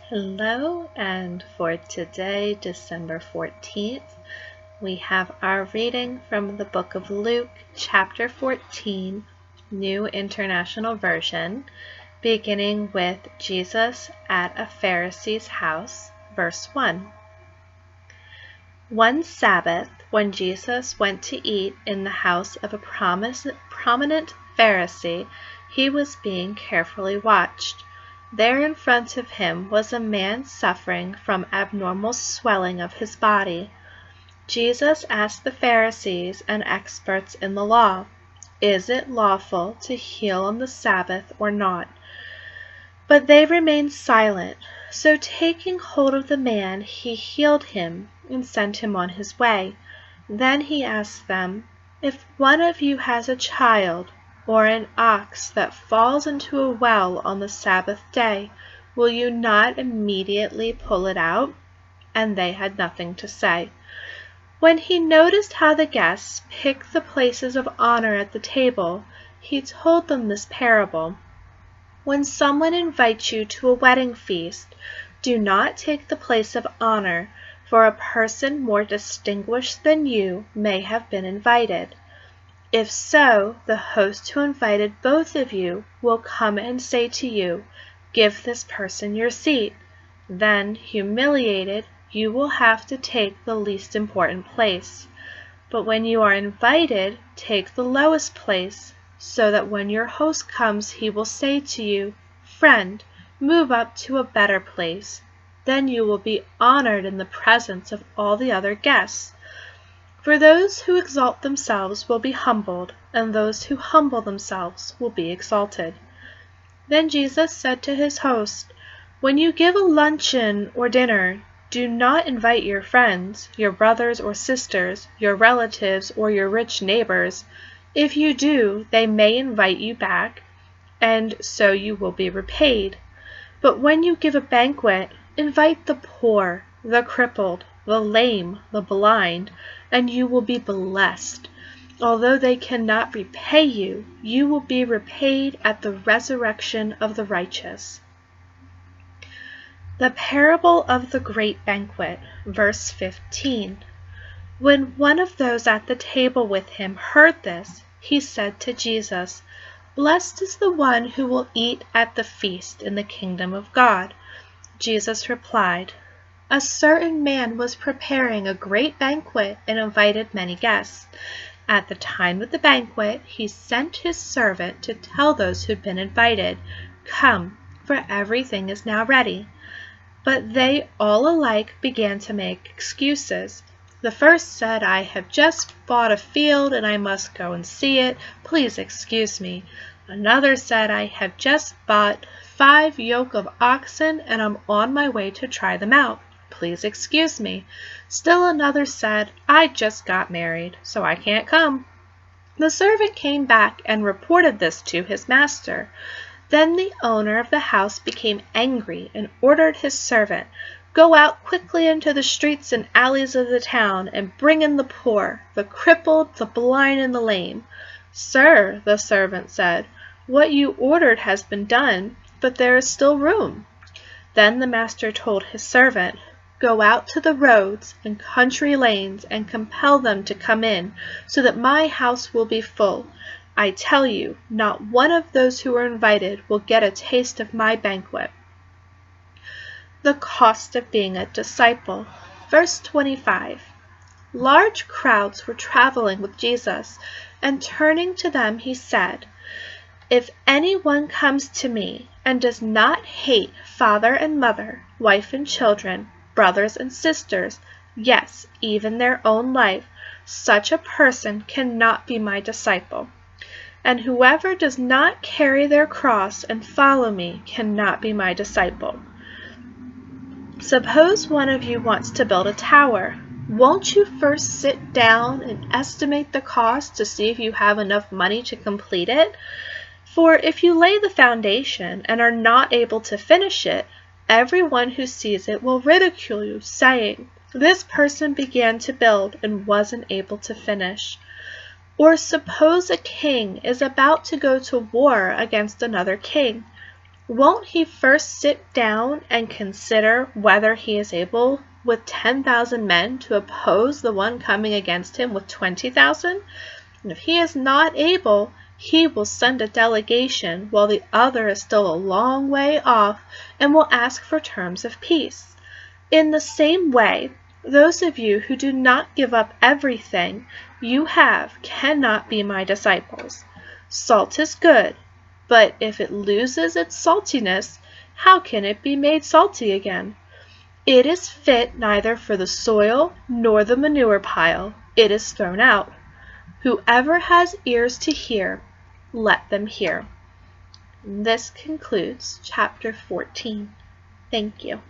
Hello, and for today, December 14th, we have our reading from the book of Luke, chapter 14, New International Version, beginning with Jesus at a Pharisee's house, verse 1. One Sabbath, when Jesus went to eat in the house of a prominent Pharisee, he was being carefully watched. There in front of him was a man suffering from abnormal swelling of his body. Jesus asked the Pharisees and experts in the law, "Is it lawful to heal on the Sabbath or not?" But they remained silent. So taking hold of the man, he healed him and sent him on his way. Then he asked them, "If one of you has a child or an ox that falls into a well on the Sabbath day, will you not immediately pull it out?" And they had nothing to say. When he noticed how the guests picked the places of honor at the table, he told them this parable. When someone invites you to a wedding feast, do not take the place of honor, for a person more distinguished than you may have been invited. If so, the host who invited both of you will come and say to you, "Give this person your seat." Then, humiliated, you will have to take the least important place. But when you are invited, take the lowest place, so that when your host comes, he will say to you, "Friend, move up to a better place." Then you will be honored in the presence of all the other guests. For those who exalt themselves will be humbled, and those who humble themselves will be exalted. Then Jesus said to his host, "When you give a luncheon or dinner, do not invite your friends, your brothers or sisters, your relatives, or your rich neighbors. If you do, they may invite you back, and so you will be repaid. But when you give a banquet, invite the poor, the crippled, the lame, the blind, and you will be blessed. Although they cannot repay you, you will be repaid at the resurrection of the righteous." The parable of the great banquet, verse 15. When one of those at the table with him heard this, he said to Jesus, "Blessed is the one who will eat at the feast in the kingdom of God." Jesus replied, "A certain man was preparing a great banquet and invited many guests. At the time of the banquet, he sent his servant to tell those who'd been invited, 'Come, for everything is now ready.' But they all alike began to make excuses. The first said, 'I have just bought a field and I must go and see it. Please excuse me.' Another said, 'I have just bought 5 yoke of oxen and I'm on my way to try them out. Please excuse me.' Still another said, 'I just got married, so I can't come.' The servant came back and reported this to his master. Then the owner of the house became angry and ordered his servant, 'Go out quickly into the streets and alleys of the town and bring in the poor, the crippled, the blind, and the lame.' 'Sir,' the servant said, 'what you ordered has been done, but there is still room.' Then the master told his servant, 'Go out to the roads and country lanes and compel them to come in, so that my house will be full. I tell you, not one of those who are invited will get a taste of my banquet.'" The cost of being a disciple. Verse 25. Large crowds were traveling with Jesus, and turning to them he said, "If anyone comes to me and does not hate father and mother, wife and children, brothers and sisters, yes, even their own life, such a person cannot be my disciple. And whoever does not carry their cross and follow me cannot be my disciple." Suppose one of you wants to build a tower. Won't you first sit down and estimate the cost to see if you have enough money to complete it? For if you lay the foundation and are not able to finish it, everyone who sees it will ridicule you, saying, "This person began to build and wasn't able to finish." Or suppose a king is about to go to war against another king. Won't he first sit down and consider whether he is able with 10,000 men to oppose the one coming against him with 20,000? And if he is not able, he will send a delegation while the other is still a long way off and will ask for terms of peace. In the same way, those of you who do not give up everything you have cannot be my disciples. Salt is good, but if it loses its saltiness, how can it be made salty again? It is fit neither for the soil nor the manure pile. It is thrown out. Whoever has ears to hear, let them hear. This concludes chapter 14. Thank you.